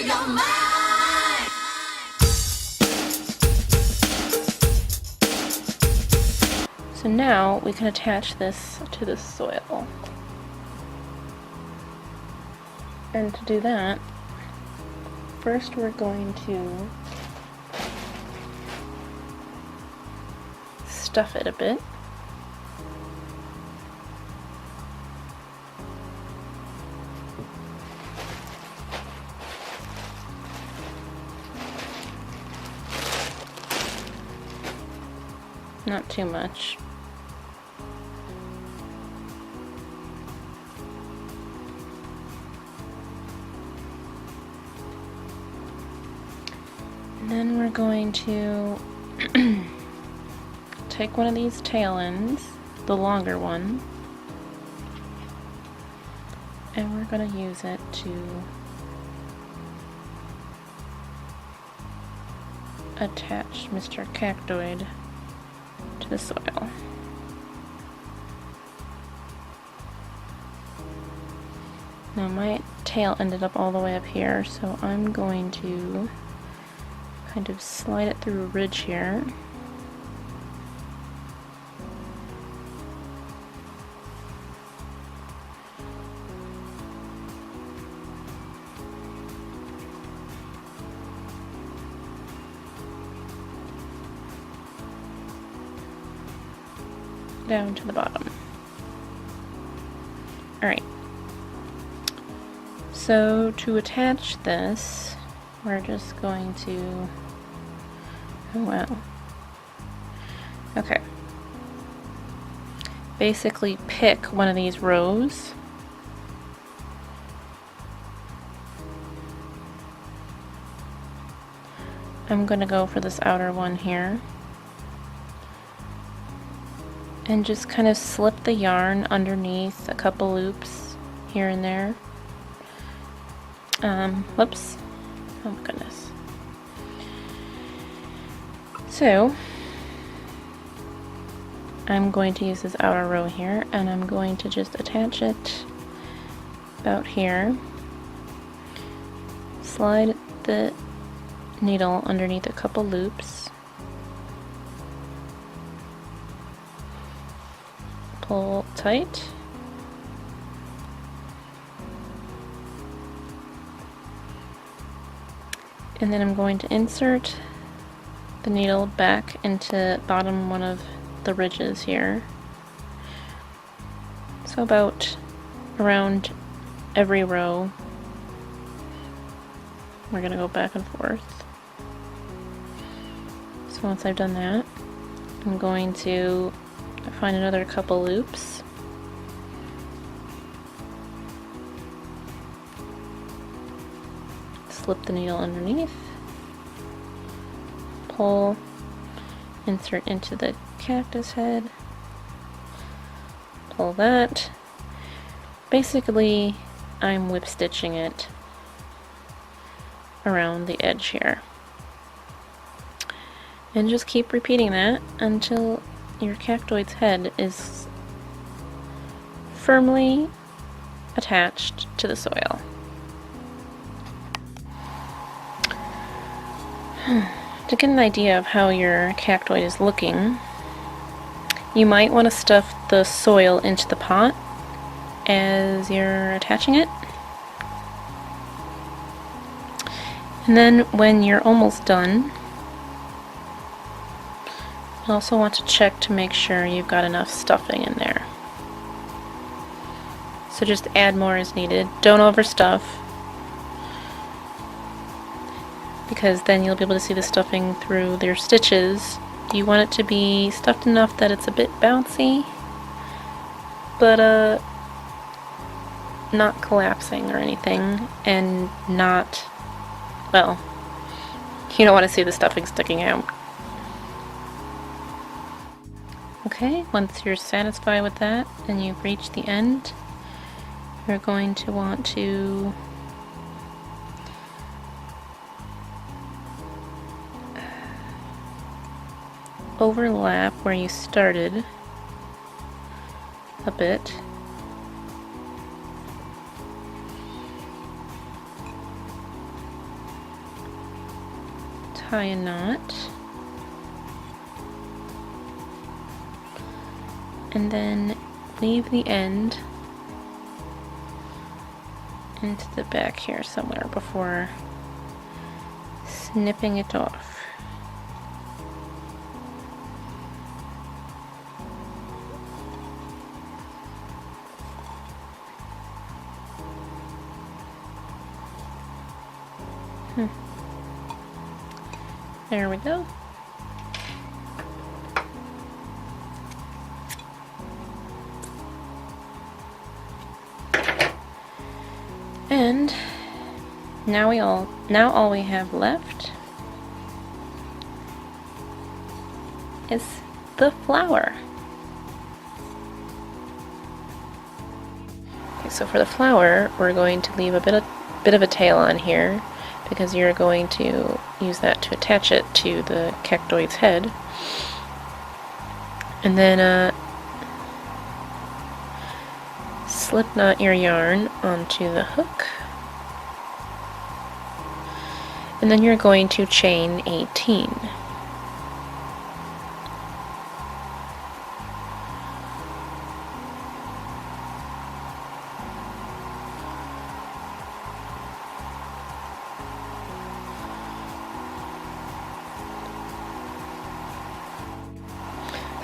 your mind. So now we can attach this to the soil. And to do that, first we're going to stuff it a bit. Not too much. And then we're going to take one of these tail ends, the longer one, and we're going to use it to attach Mr. Cactoid to the soil. Now my tail ended up all the way up here, so I'm going to kind of slide it through a ridge here. Down to the bottom. Alright. So to attach this, we're just going to... Oh wow. Okay. Basically pick one of these rows. I'm going to go for this outer one here. And just kind of slip the yarn underneath a couple loops here and there. Whoops. Oh my goodness. So, I'm going to use this outer row here, and I'm going to just attach it about here. Slide the needle underneath a couple loops. Pull tight. And then I'm going to insert the needle back into bottom one of the ridges here. So about around every row we're going to go back and forth. So once I've done that, I'm going to find another couple loops. Slip the needle underneath. Pull, insert into the cactus head. Pull that. Basically, I'm whip stitching it around the edge here. And just keep repeating that until your cactoid's head is firmly attached to the soil. To get an idea of how your cactoid is looking, you might want to stuff the soil into the pot as you're attaching it. And then when you're almost done, you also want to check to make sure you've got enough stuffing in there. So just add more as needed. Don't overstuff, because then you'll be able to see the stuffing through their stitches. You want it to be stuffed enough that it's a bit bouncy, but not collapsing or anything, and not, well, you don't want to see the stuffing sticking out. Okay, once you're satisfied with that and you've reached the end, you're going to want to overlap where you started a bit. tie a knot. And then weave the end into the back here somewhere before snipping it off. There we go. And now all we have left is the flower. Okay, so for the flower, we're going to leave a bit of a tail on here because you're going to use that to attach it to the cactoid's head. And then slip knot your yarn onto the hook. And then you're going to chain 18.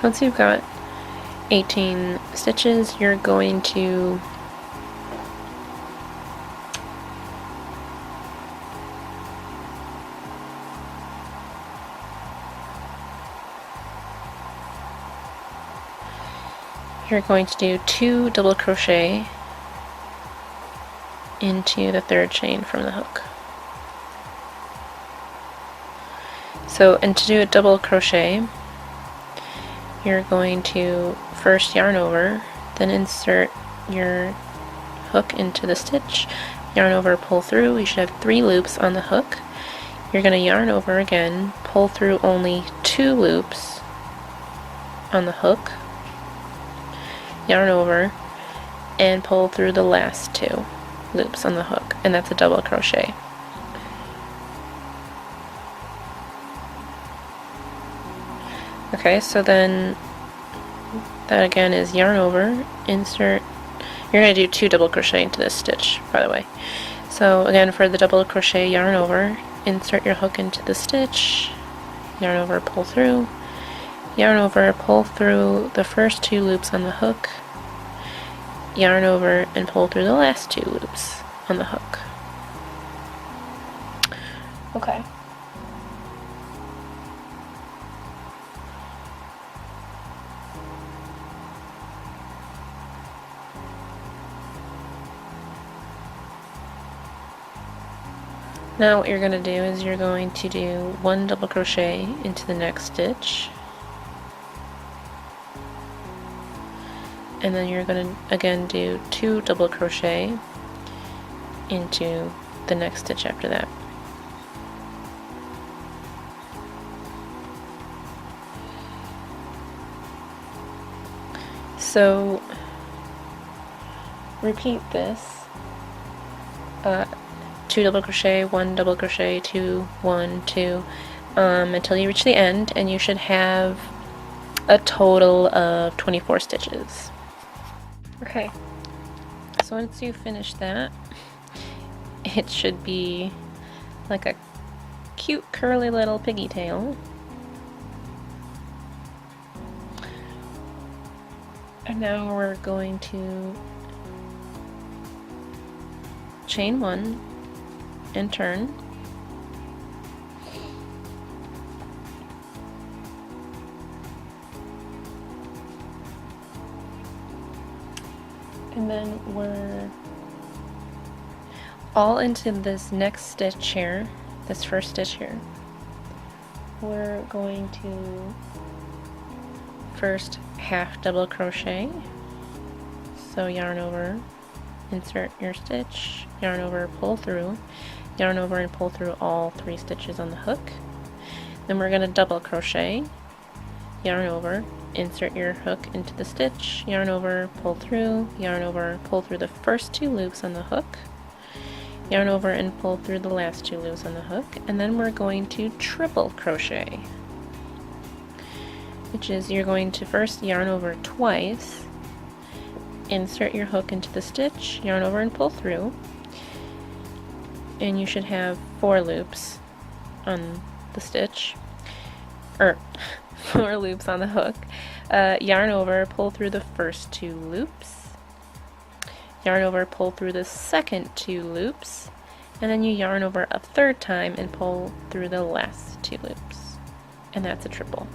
Once you've got 18 stitches, you're going to do 2 double crochet into the third chain from the hook. So, and to do a double crochet, you're going to first yarn over, then insert your hook into the stitch, yarn over, pull through. You should have 3 loops on the hook. You're going to yarn over again, pull through only 2 loops on the hook, yarn over, and pull through the last 2 loops on the hook, and that's a double crochet. Okay, so then that again is yarn over, insert, you're going to do 2 double crochet into this stitch, by the way. So again, for the double crochet, yarn over, insert your hook into the stitch, yarn over, pull through, yarn over, pull through the first 2 loops on the hook, yarn over, and pull through the last 2 loops on the hook. Okay. Now what you're going to do is you're going to do 1 double crochet into the next stitch, and then you're going to again do 2 double crochet into the next stitch after that. So repeat this. 2 double crochet, 1 double crochet, 2, 1, 2, until you reach the end, and you should have a total of 24 stitches. Okay, so once you finish that, it should be like a cute curly little piggy tail. And now we're going to chain 1 and turn, and then we're all into this next stitch here, this first stitch here. We're going to first half double crochet, so yarn over, insert your stitch, yarn over, pull through, yarn over and pull through all 3 stitches on the hook. Then we're going to double crochet, yarn over, insert your hook into the stitch, yarn over, pull through, yarn over, pull through the first 2 loops on the hook, yarn over and pull through the last 2 loops on the hook, and then we're going to triple crochet, which is you're going to first yarn over twice, insert your hook into the stitch, yarn over and pull through, and you should have 4 loops on the stitch, or 4 loops on the hook. Yarn over, pull through the first 2 loops, yarn over, pull through the second 2 loops, and then you yarn over a 3rd time and pull through the last 2 loops, and that's a triple.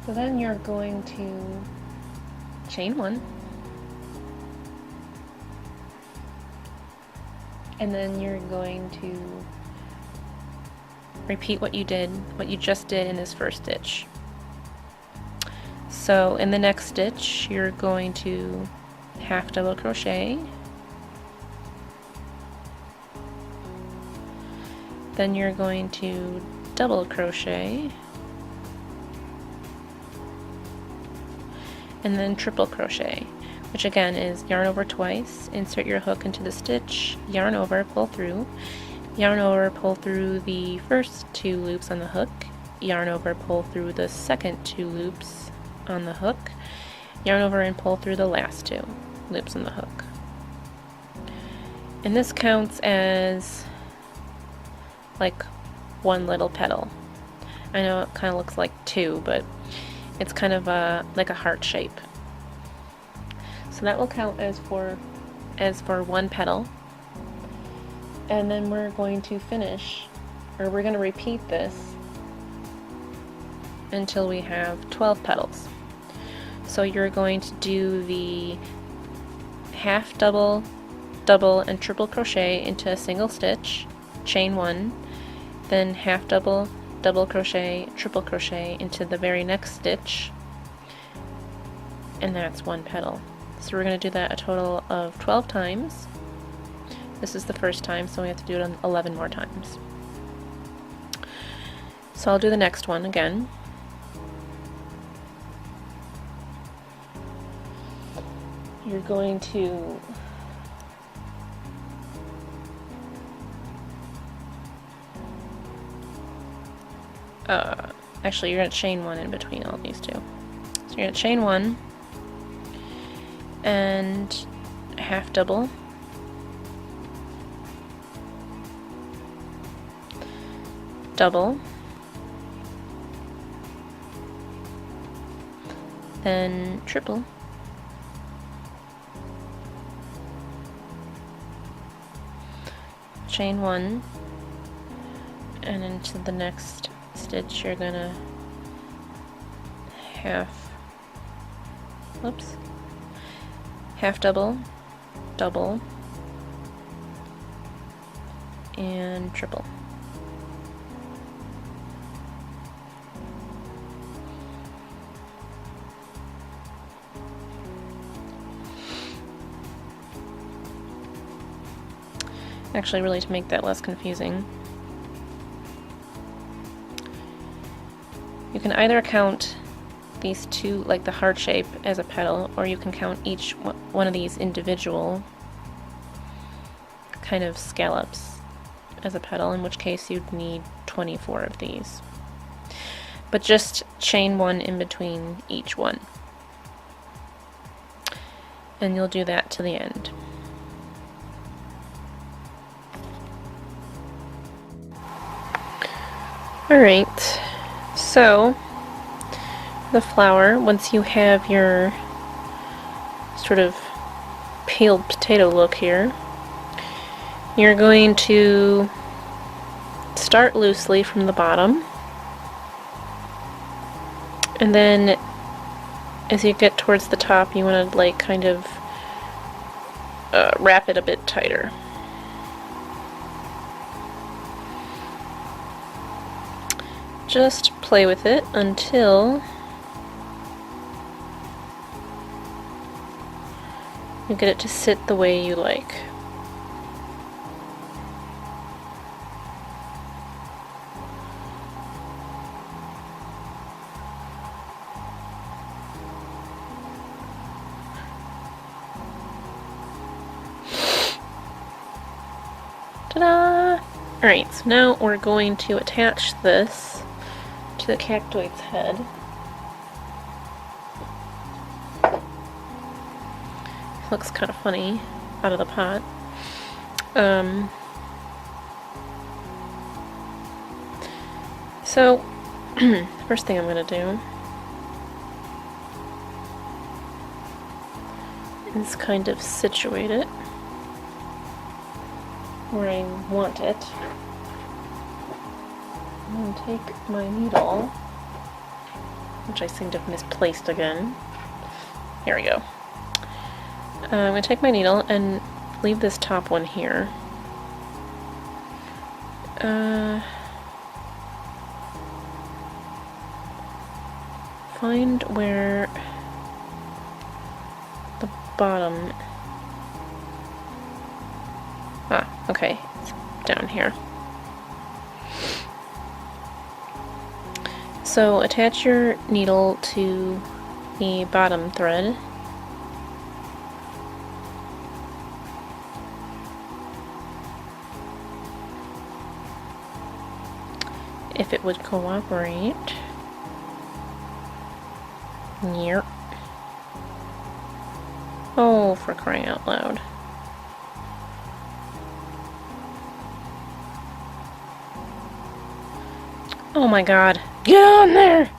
So then you're going to chain 1, and then you're going to repeat what you just did in this first stitch. So in the next stitch, you're going to half double crochet, then you're going to double crochet, and then triple crochet, which again is yarn over twice, insert your hook into the stitch, yarn over, pull through, yarn over, pull through the first 2 loops on the hook, yarn over, pull through the second 2 loops on the hook, yarn over and pull through the last 2 loops on the hook. And this counts as like 1 little petal. I know it kind of looks like 2, but it's kind of like a heart shape. So that will count as for 1 petal. And then we're going to finish, or we're going to repeat this until we have 12 petals. So you're going to do the half double, double, and triple crochet into a single stitch, chain 1, then half double, double crochet, triple crochet into the very next stitch, and that's 1 petal. So we're going to do that a total of 12 times. This is the first time, so we have to do it 11 more times. So I'll do the next one again. You're going to actually you're going to chain 1 in between all these 2. So you're going to chain 1 and half double, double, then triple, chain 1, and into the next stitch you're gonna half double, double, and triple. Actually, really, to make that less confusing, you can either count these 2, like the heart shape, as a petal, or you can count each one of these individual kind of scallops as a petal, in which case you'd need 24 of these. But just chain 1 in between each one. And you'll do that to the end. Alright, so the flower, once you have your sort of peeled potato look here, you're going to start loosely from the bottom, and then as you get towards the top you want to like kind of wrap it a bit tighter. Just play with it until you get it to sit the way you like. Ta-da! Alright, so now we're going to attach this to the cactoid's head. Looks kind of funny out of the pot. So, the first thing I'm going to do is kind of situate it where I want it. And take my needle, which I seem to have misplaced again. Here we go. I'm going to take my needle and leave this top one here. Find where the bottom... Ah, okay, it's down here. So attach your needle to the bottom thread. If it would cooperate. Yep. Oh, for crying out loud. Oh my god. Get on there!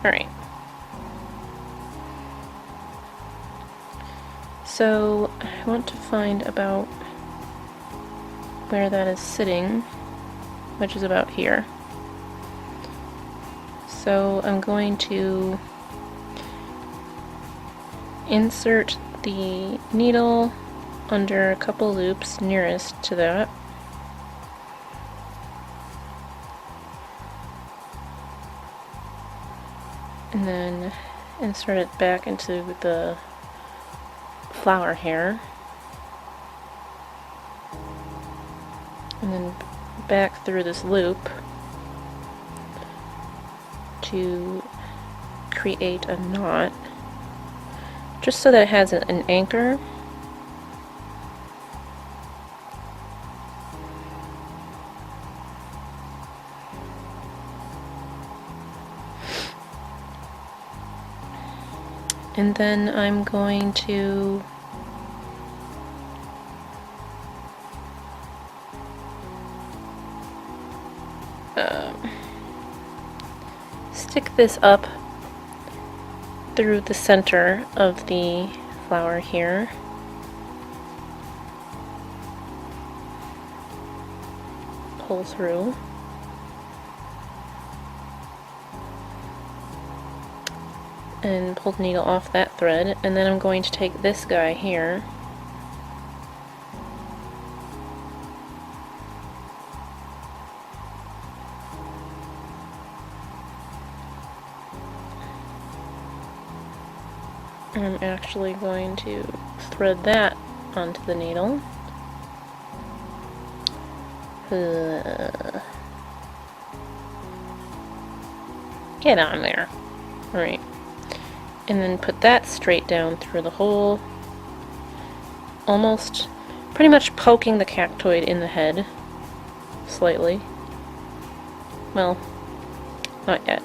Alright. So, I want to find about where that is sitting, which is about here. So, I'm going to insert the needle under a couple loops nearest to that. And then insert it back into the flower here, and then back through this loop to create a knot, just so that it has an anchor. And then I'm going to stick this up through the center of the flower here. Pull through. And pull the needle off that thread, and then I'm going to take this guy here and I'm actually going to thread that onto the needle. Get on there. Alright. And then put that straight down through the hole, almost, pretty much poking the cactoid in the head, slightly. Well, not yet.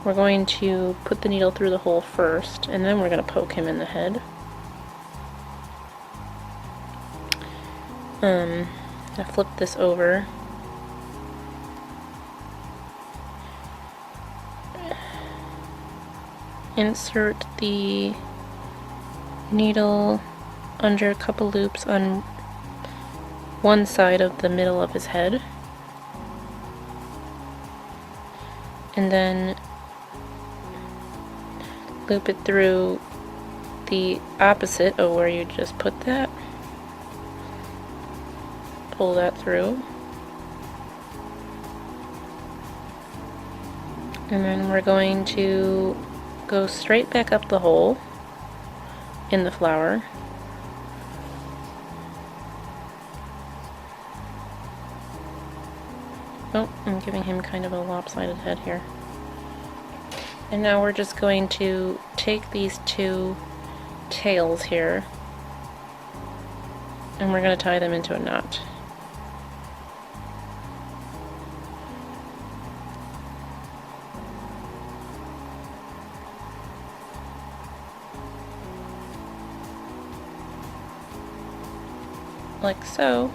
We're going to put the needle through the hole first, and then we're going to poke him in the head. I flip this over. Insert the needle under a couple loops on one side of the middle of his head, and then loop it through the opposite of where you just put that. Pull that through, and then we're going to go straight back up the hole in the flower. Oh, I'm giving him kind of a lopsided head here. And now we're just going to take these two tails here and we're going to tie them into a knot. Like so.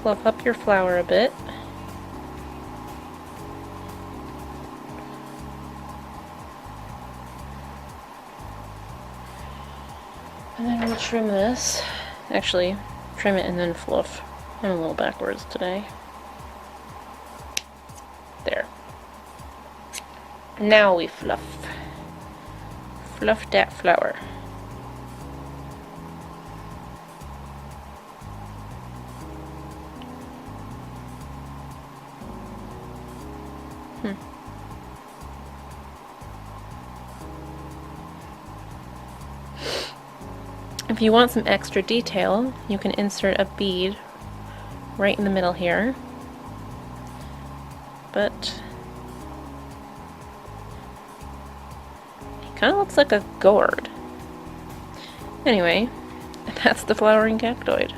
Fluff up your flower a bit. And then we'll trim this. Actually, trim it and then fluff. I'm a little backwards today. There. Now we fluff. Fluff that flower. If you want some extra detail, you can insert a bead right in the middle here. But it kind of looks like a gourd. Anyway, that's the flowering cactoid.